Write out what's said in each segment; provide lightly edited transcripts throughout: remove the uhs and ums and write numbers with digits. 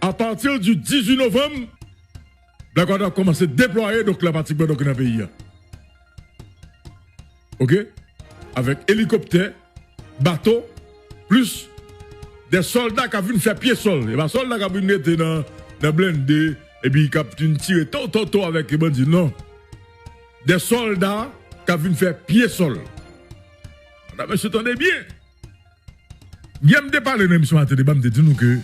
À partir du 18 novembre, Blackwater a commencé à déployer donc, la partie dans le pays. OK? Avec hélicoptère, bateau, plus des soldats qui viennent faire pied-sol. Et les soldats qui viennent être dans le blindé, et puis qui viennent tirer tout avec les bandits. Non. Des soldats qui viennent faire pied-sol. Monsieur, attendez bien. Bien me parler même ce matin, je me dis nous que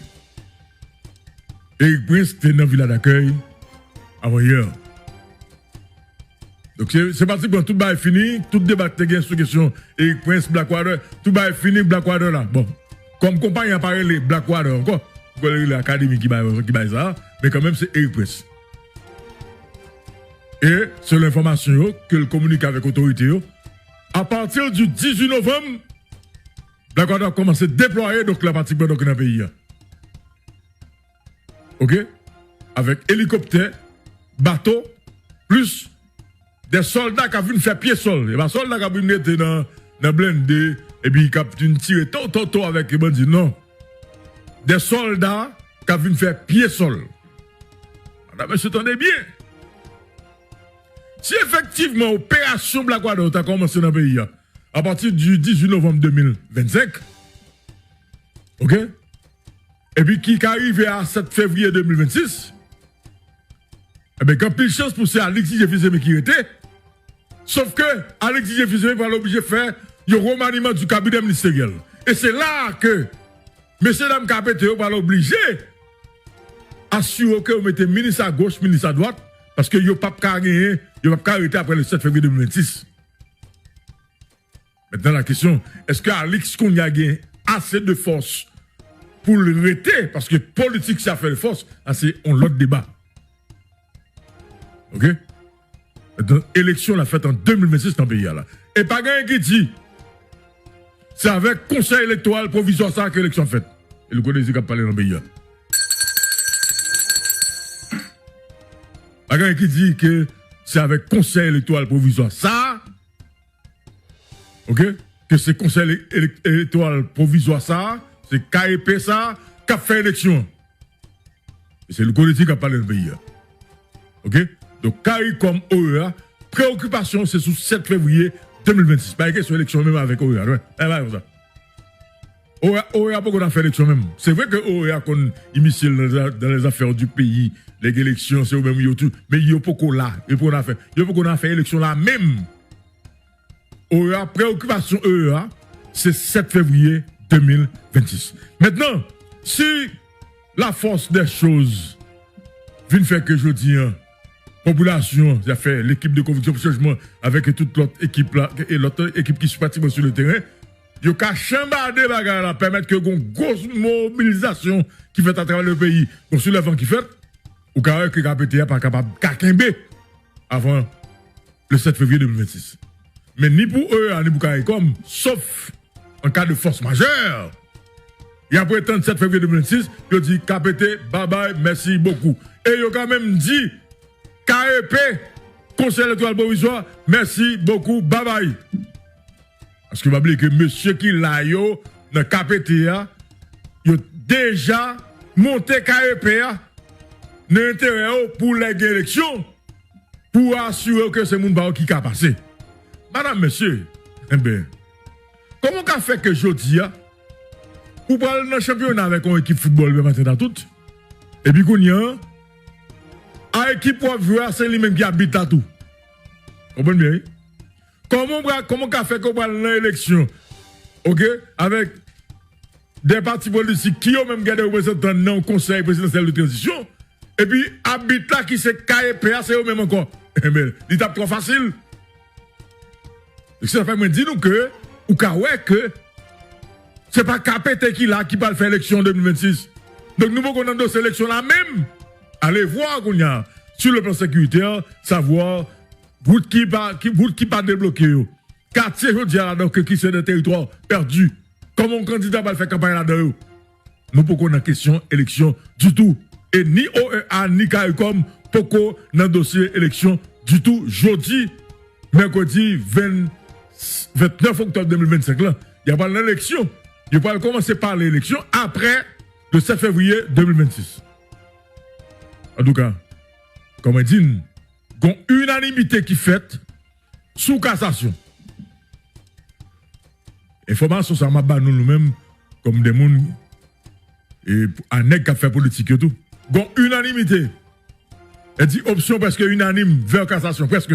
Eric Prince était dans le village d'accueil avant hier. Donc c'est parti pour tout est fini, tout débat est sur question Eric Prince, Blackwater, tout est fini, Blackwater là. Bon, comme compagnie a parlé Blackwater encore, l'académie qui va ça, mais quand même c'est Eric Prince. Et c'est l'information que le communique avec l'autorité. À partir du 18 novembre, Blackwater a commencé à déployer donc, la partie dans le pays. OK? Avec hélicoptère, bateau, plus des soldats qui viennent faire pied-sol. Et les soldats qui viennent être dans le blindé, et puis qui viennent tirer tout avec les bandits. Non. Des soldats qui viennent faire pied-sol. Madame, monsieur, attendez bien. Si effectivement l'opération Blackwater a commencé dans le pays, à partir du 18 novembre 2025, OK? Et puis qui arrive à 7 février 2026, eh bien, quand plus de chance pour c'est Alexis Jefferson qui était, sauf que Alexis Jefferson va l'obliger de faire le remaniement du cabinet ministériel. Et c'est là que messieurs dames Capété va l'obliger à assurer que vous mettez ministre à gauche, ministre à droite, parce que vous n'avez pas gagné, vous n'avez pas arrêté après le 7 février 2026. Maintenant, la question, est-ce qu'Alex qu'on y a gagné assez de force pour le arrêter? Parce que politique, ça fait de force, c'est un autre débat. OK? Maintenant, élection la faite en 2026 dans le pays. Là. Et pas gagné qui dit, c'est avec conseil électoral provisoire ça que l'élection faite. Et le connaissez qui a parlé dans le pays. Pas gagné qui dit que c'est avec conseil électoral provisoire ça. OK? Que c'est conseil électoral provisoire ça, c'est KEP ça, qui a fait élection. Et c'est le politique qui a parlé dans le pays. OK? Donc, KEP comme OEA, préoccupation, c'est sous 7 février 2026. Pas question élection même avec OEA. OEA, pourquoi on a fait élection même? C'est vrai que OEA, qu'on initie dans les affaires du pays, les élections, c'est au même YouTube, mais il y a beaucoup là. Il y a beaucoup fait élection là même. OEA, préoccupation OEA, c'est 7 février 2026. Maintenant, si la force des choses vient faire que je dis, population, ça fait l'équipe de conviction pour changement avec toute l'autre équipe là, et l'autre équipe qui se pratique sur le terrain, il y a chambarder bagarre là, permettre que une grosse mobilisation qui fait à travers le pays, qu'on soulèvement qui fait, ou carré que KPTA pas capable de avant le 7 février 2026. Mais ni pour eux, ni pour CARICOM, sauf en cas de force majeure. Et après le 7 février 2026, ils ont dit KPT, bye bye, merci beaucoup. Et ils ont quand même dit KEP, Conseil électoral provisoire, merci beaucoup, bye bye. Parce que vous oubliez que monsieur qui l'a yo, dans KPTA, il a déjà monté KEP, l'intérêt pour les élections, pour assurer que c'est mon qui a passé. Madame, monsieur, eh bien, comment qu'a fait que je dis, pour parler dans le championnat avec une équipe football, maintenant dans tout, et puis qu'on y a, à équipe pour voir, c'est lui-même qui habite à tout. Comprenez bien? Comment qu'a fait qu'on parle dans l'élection, ok, avec des partis politiques qui ont même gardé représentants dans le conseil présidentiel de transition, et puis habite là qui c'est KEPA, c'est eux même encore. Eh bien, il tape trop facile. Ça fait me dire nous que, ou que c'est pas KPT qui là qui va faire l'élection en 2026. Donc nous pouvons dans cette élection là même. Allez voir qu'on y a sur le plan sécuritaire, savoir route qui pas débloqué. Quartier je dis donc qui c'est des territoires perdus. Comment un candidat va faire campagne là-dedans. Nous pouvons dans question élection du tout. Et ni OEA ni CARICOM pour dans dossier élection du tout. Jeudi, mercredi 29 octobre 2025 là, il n'y a pas l'élection. Il va commencer par l'élection après le 7 février 2026. En tout cas, comme on dit, il y a une unanimité qui fait sous cassation. Information, ça m'a battu nous-mêmes comme des gens et un nègre qui a fait politique et tout. Il y a une unanimité. Elle dit option presque unanime vers cassation, presque.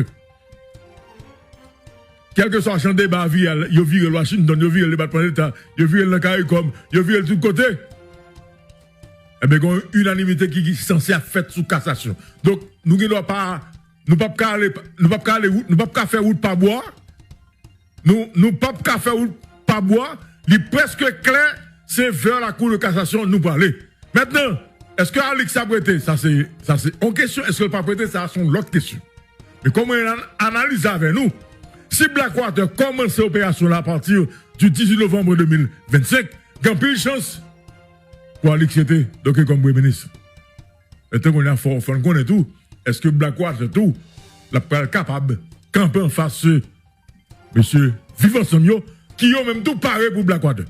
Quel que soit le champ de débat, il y a viré Washington, il y a viré le département d'État, il y a viré le CARICOM, il y a viré de tous côtés. Eh bien, il y a une unanimité qui est censée être faite sous cassation. Donc, nous ne pouvons pas faire route par bois. Nous ne pouvons pas faire route par bois. Il est presque clair, c'est vers la cour de cassation nous parler. Maintenant, est-ce que Alix a prêté? Ça, c'est une question. Est-ce qu'il n'a pas prêté? Ça, c'est l'autre question. Mais comment on analyse avec nous? Si Blackwater commence l'opération à partir du 18 novembre 2025, il y a plus de chance pour Alix était donc comme Premier ministre. Maintenant qu'on a fort, on connaît tout. Est-ce que Blackwater tout, la capable de camper en face de monsieur Vivant Samio, qui ont même tout paré pour Blackwater.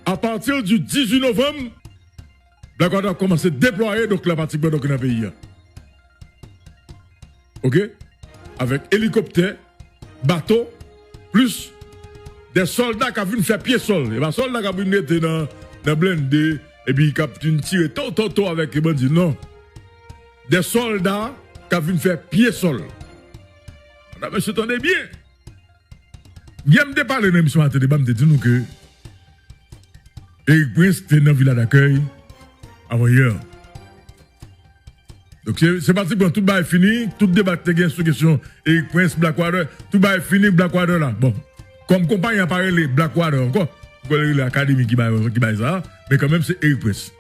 À partir du 18 novembre, Blackwater a commencé à déployer donc la partie dans le pays. OK? Avec hélicoptère, bateau, plus des soldats qui viennent faire pied-sol. Et les soldats qui viennent être dans le blindé, et puis qui viennent tirer tout avec les bandits. Non. Des soldats qui viennent faire pied-sol. Monsieur, attendez bien. Bien me parler de l'émission matin, me dit nous que Eric Prince était dans la villa d'accueil avant hier. Donc c'est parti pour tout le est fini, tout le débat est sur question Eric Prince, Blackwater, tout le est fini, Blackwater là. Bon, comme compagnie a parlé les Blackwater encore, l'académie qui va ça, mais quand même c'est Eric Prince.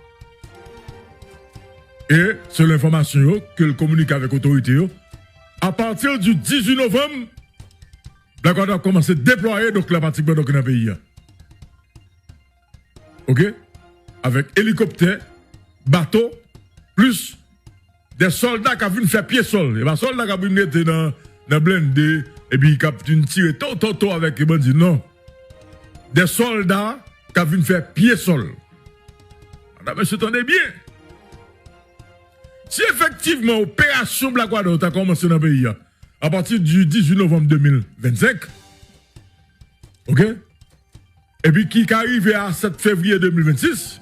Et c'est l'information que le communique avec l'autorité. À partir du 18 novembre, Blackwater a commencé à déployer donc la partie dans le pays. OK? Avec hélicoptère, bateau, plus des soldats qui viennent faire pied-sol. Et les soldats qui viennent être dans le blindé, et puis qui viennent tirer tout avec les bandits. Non. Des soldats qui viennent faire pied-sol. Monsieur, attendez bien. Si effectivement l'opération Blackwater a commencé dans le pays, à partir du 18 novembre 2025, OK? Et puis qui arrive à 7 février 2026,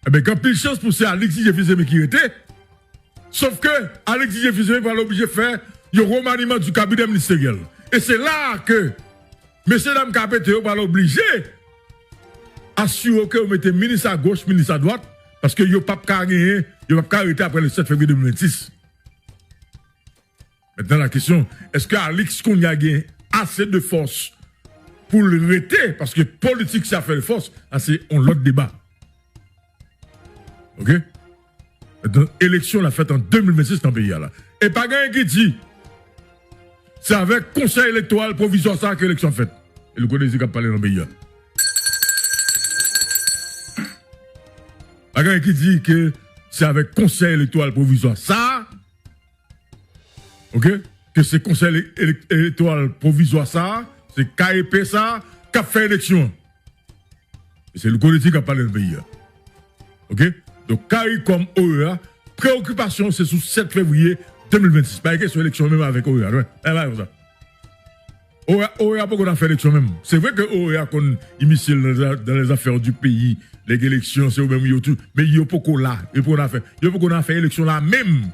eh bien, quand plus de chance pour c'est Alexis Jefferson qui était, sauf que Alexis Jefferson va l'obliger de faire le remaniement du cabinet ministériel. Et c'est là que messieurs dames Capété va l'obliger à assurer que vous mettez ministre à gauche, ministre à droite, parce que vous ne pouvez pas gagner, vous ne pouvez pas arrêter après le 7 février 2026. Maintenant, la question, est-ce que Alix Kounia a gagné assez de force pour le arrêter? Parce que politique, ça fait de force, c'est un autre débat. OK? Donc, élection la faite en 2026 dans le pays. Là. Et pas quelqu'un qui dit, c'est avec conseil électoral provisoire ça que l'élection faite. Et le connaissez qui a parlé dans le pays. Pas quelqu'un qui dit que c'est avec conseil électoral provisoire ça. OK? Que c'est conseil électoral provisoire ça, c'est KEP ça, qui a fait élection. Et c'est le politique qui a parlé dans le pays. OK? Donc, CARICOM OEA, préoccupation, c'est sous 7 février 2026. Pas question d'élection même avec OEA. Ouais. Comme ça. OEA, pourquoi on a fait élection même? C'est vrai que OEA, qu'on initié dans les affaires du pays, les élections, c'est même YouTube, mais il y a pas qu'on là. Il y a pas qu'on a fait élection là même.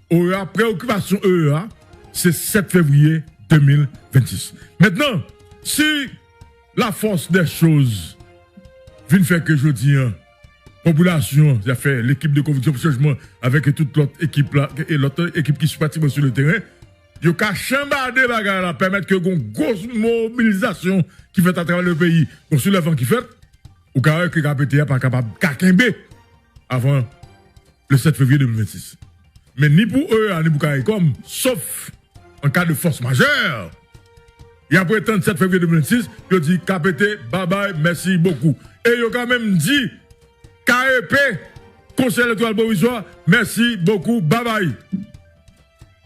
OEA, préoccupation OEA, c'est 7 février 2026. Maintenant, si la force des choses vient faire que je dis, population, ça fait l'équipe de conviction pour changement avec toute l'autre équipe là, et l'autre équipe qui se passe sur le terrain, il y a chambarder bagarre là, permettre que une grosse mobilisation qui fait à travers le pays, un soulèvement qui fait, ou carré que KPTA pas capable de avant le 7 février 2026. Mais ni pour eux, ni pour CARICOM, sauf en cas de force majeure. Et après le 7 février 2026, ils dit KPT, bye bye, merci beaucoup. Et ils ont quand même dit KEP, Conseil électoral provisoire, merci beaucoup, bye bye.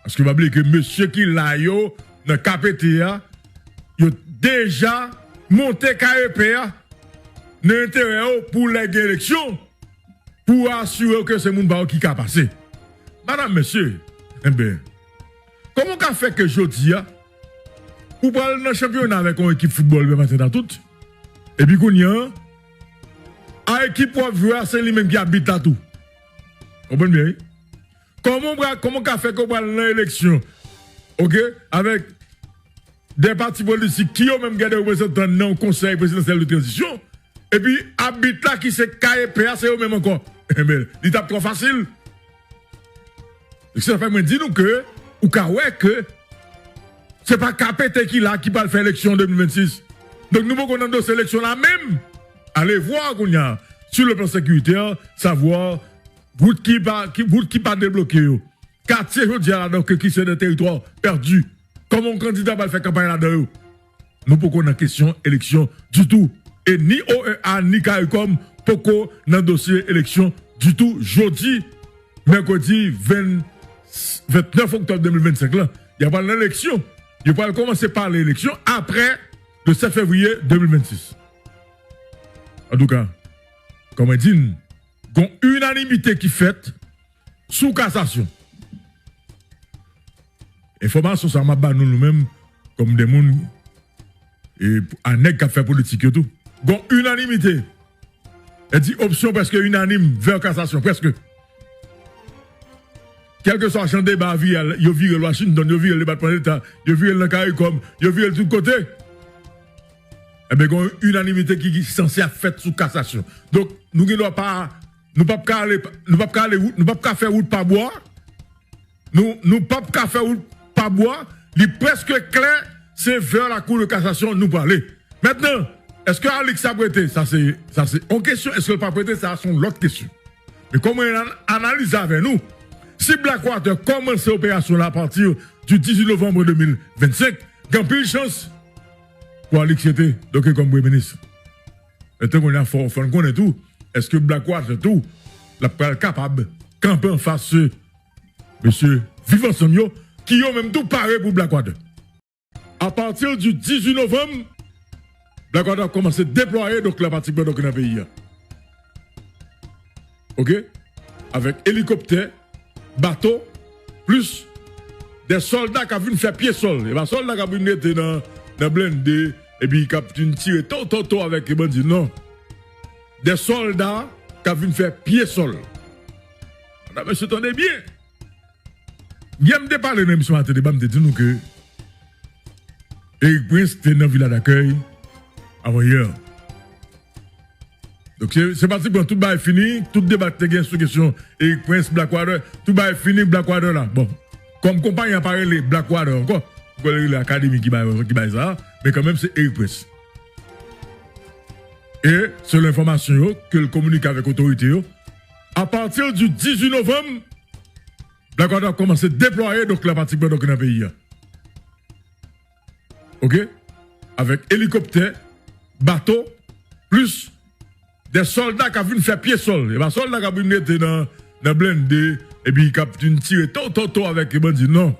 Parce que vous oubliez que monsieur qui l'a yo, dans KPTA, il a déjà monté KEP, l'intérêt pour les élections, pour assurer que c'est moun qui a passé. Madame, monsieur, eh bien, comment qu'a fait que jodi a ou parle dans championnat avec une équipe football le matin dans tout et puis qu'on y a à équipe pour jouer c'est lui même qui habite là tout. Comprenez bien? Comment qu'a fait qu'on parle dans l'élection? OK, avec des partis politiques qui ont même gardé représentants dans le conseil présidentiel de transition et puis habite là qui c'est KPA c'est eux même encore. Mais il tape trop facile. Ça fait me dire nous que ou ka ouais que c'est pas KPT qui là qui va faire l'élection 2026. Donc nous pouvons dans cette élection là même allez voir qu'on y a sur le plan sécuritaire savoir route qui pas débloqué yo. Quartier je dis là donc qui c'est des territoires perdus. Comment un candidat va faire campagne là-dedans? Nous pouvons dans question élection du tout et ni OEA ni CARICOM poko dans dossier élection du tout jeudi mercredi 29 octobre 2025 là, il y a pas l'élection. Il va commencer par l'élection après le 7 février 2026. En tout cas, comme on dit, il y a une unanimité qui fait sous cassation. Information ça m'a ban nous-mêmes comme des gens et un nèg qui fait politique et tout. Il y a une unanimité. Elle dit option presque unanime vers cassation presque. Quel que soit le débat, il y a vu Washington, il y a vu le département d'État, il y a vu le CARICOM, il y a vu de tout côté. Eh bien, il y a une unanimité qui est censée être faite sous cassation. Donc, nous ne pouvons pas faire route par bois. Nous ne pouvons pas faire route par bois. Il est presque clair, c'est vers la cour de cassation nous parler. Maintenant, est-ce que Alix a prêté? Ça, c'est une question. Est-ce qu'il n'a pas prêté? Ça, c'est l'autre question. Mais comment on analyse avec nous? Si Blackwater commence l'opération à partir du 18 novembre 2025, il y a plus de chance pour Alix était donc comme Premier ministre. Et tant qu'on a fort, on connaît tout. Est-ce que Blackwater tout, la capable, camper en face monsieur Vivant Somio, qui ont même tout paré pour Blackwater. À partir du 18 novembre, Blackwater a commencé à déployer donc la partie dans le pays. OK? Avec hélicoptère, bateau, plus des soldats qui ont vu faire pied sol. Et les soldats qui ont vu être dans le blindé, et puis qui ont tiré tout avec les bandits. Non. Des soldats qui ont vu faire pied sol. Monsieur, attendez bien. Bien me parler même ce matin, me dit nous que Eric Prince était dans la villa d'accueil avant hier. Donc c'est parti pour tout est fini, tout débat est sur question Eric Prince, Blackwater, tout est fini, Blackwater là. Bon, comme compagnie a parlé Blackwater encore, l'académie qui va ça, mais quand même c'est Eric Prince. Et c'est l'information que le communique avec l'autorité, à partir du 18 novembre, Blackwater a commencé à déployer donc la partie dans le pays. OK? Avec hélicoptère, bateau, plus des soldats qui ont vu faire pied sol. Et les soldats qui ont vu être dans le blindé, et puis qui ont tiré tout avec les bandits. Non.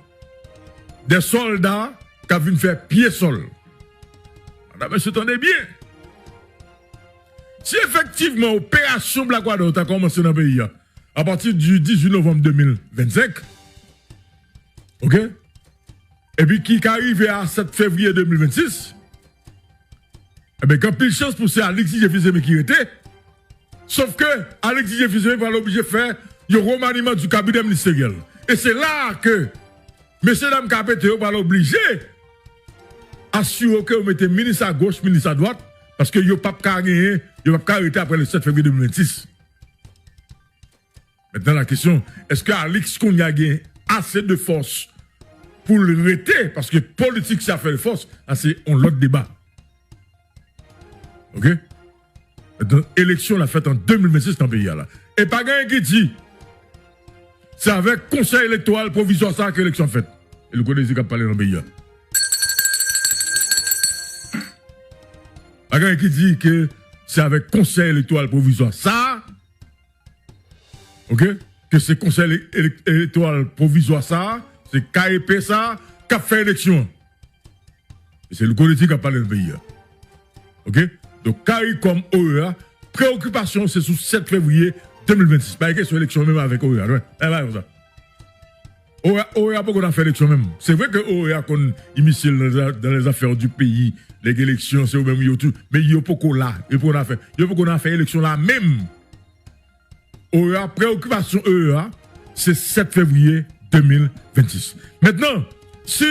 Des soldats qui ont vu faire pied sol. Madame, monsieur, attendez bien. Si effectivement l'opération Blackwater a commencé dans le pays, à partir du 18 novembre 2025, OK? Et puis qui arrive à 7 février 2026, eh bien, quand plus de chance pour c'est Alexis Jefizeme qui était, sauf que Alexis Jefizeme va l'obliger de faire le remaniement du cabinet ministériel. Et c'est là que messieurs dames KPT va l'obliger à assurer que vous mettez ministre à gauche, ministre à droite, parce que vous ne pouvez pas gagner, vous ne pouvez pas arrêter après le 7 février 2026. Maintenant, la question, est-ce qu'Alix qu'on a gagné assez de force pour le arrêter? Parce que politique, ça fait de force, c'est un autre débat. OK? Donc, élection la faite en 2026 dans le pays. Là. Et pas quelqu'un qui dit, c'est avec conseil électoral provisoire ça que l'élection faite. Et le connaissez qui a parlé dans le pays. Pas quelqu'un qui dit que c'est avec conseil électoral provisoire ça. OK? Que c'est conseil électoral provisoire ça, c'est KEP ça, qui a fait élection. Et c'est le politique qui a parlé dans le pays. OK? Donc, CARICOM OEA, préoccupation, c'est sous 7 février 2026. Pas question élection même avec OEA. OEA, pourquoi on a fait élection même? C'est vrai que OEA qu'on initié dans les affaires du pays, les élections, c'est au même YouTube, mais il y a pourquoi là, et pourquoi on a fait élection là même. OEA, préoccupation OEA, c'est 7 février 2026. Maintenant, si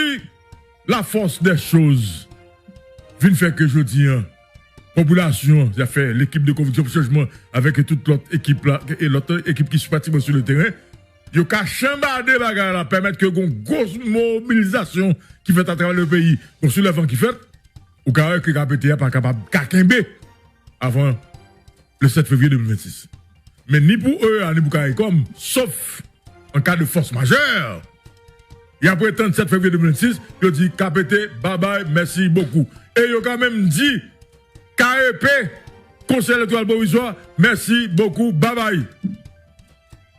la force des choses vient faire que je dis, population, ça fait l'équipe de conviction pour changement avec toute l'autre équipe là, et l'autre équipe qui se partie sur le terrain, il y a chambarder bagarre là, permettre que une grosse mobilisation qui fait à travers le pays, qu'on soulèvement qui fait, ou carré que KPTA pas capable de avant le 7 février 2026. Mais ni pour eux, ni pour CARICOM, sauf en cas de force majeure. Et après 37 février 2026, ils dit KPT, bye bye, merci beaucoup. Et ils ont quand même dit KEP, Conseil électoral provisoire, merci beaucoup, bye bye.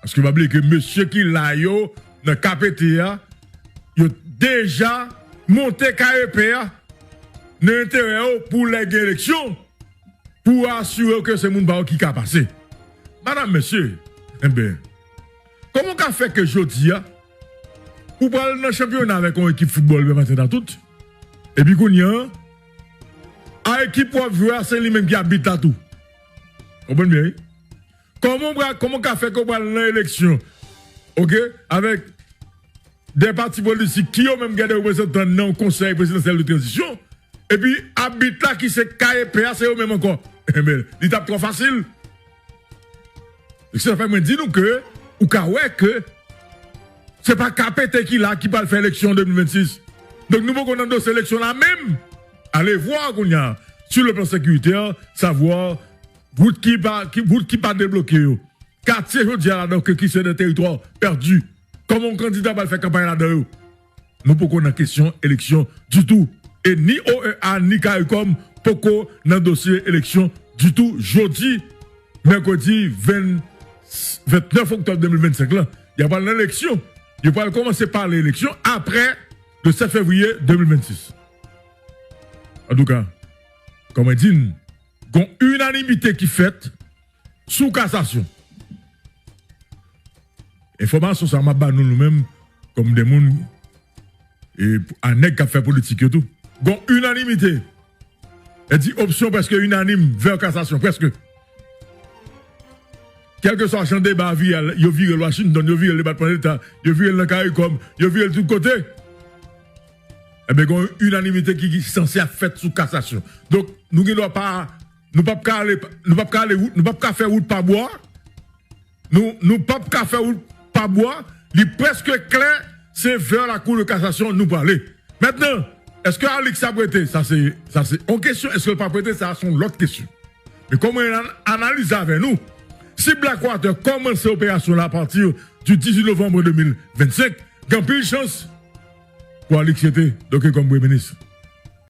Parce que vous oubliez que monsieur qui l'a yo, dans KPTA, il a déjà monté KEP, l'intérêt pour les élections, pour assurer que c'est mon bar qui a passé. Madame, monsieur, eh bien, comment qu'a fait que je dis, ou parler dans le championnat avec une équipe football, le matin dans tout, et puis qu'on y a, à équipe pour jouer, c'est lui-même qui habite à tout. Vous comprenez bien? Comment qu'a fait qu'on parle dans l'élection, ok, avec des partis politiques qui ont même gardé représentants dans le conseil présidentiel de transition, et puis habite là qui c'est KEPA, c'est eux même encore. Eh bien, il tape trop facile. Ça fait me dire nous que, ou que, c'est pas KPT qui là qui va faire l'élection 2026. Donc nous pouvons dans cette élection là même, allez voir qu'on y a sur le plan sécuritaire, savoir route qui pas débloqué, quartier je dis là donc qui c'est des territoires perdus. Comment un candidat va faire campagne là-dedans? Nous pouvons dans question élection du tout. Et ni OEA ni CARICOM poco dans dossier élection du tout. Jeudi, mercredi 29 octobre 2025 là, il y a pas l'élection. Il va commencer par l'élection après le 7 février 2026. En tout cas, comme on dit, il y a une unanimité qui fait sous cassation. Information ça m'a banni nous-mêmes comme des gens et un nèg qui a fait politique et tout. Il y a une unanimité. Elle dit option presque unanime vers cassation, presque. Quel que soit le débat, il y a vu Washington, il y a vu le débat de l'État, il y a vu le CARICOM, il y a vu de tout côté. Eh bien, il y a une unanimité qui est censée être faite sous cassation. Donc, nous ne pouvons pas faire route par bois. Nous ne pouvons pas faire route par bois. Il est presque clair, c'est vers la cour de cassation nous parler. Maintenant, est-ce que Alix a prêté? Ça, c'est une question. Est-ce que pas prêté? Ça, c'est l'autre question. Mais comment on analyse avec nous? Si Blackwater commence l'opération à partir du 18 novembre 2025, il y a plus de chance pour Alix Yete, donc comme Premier ministre.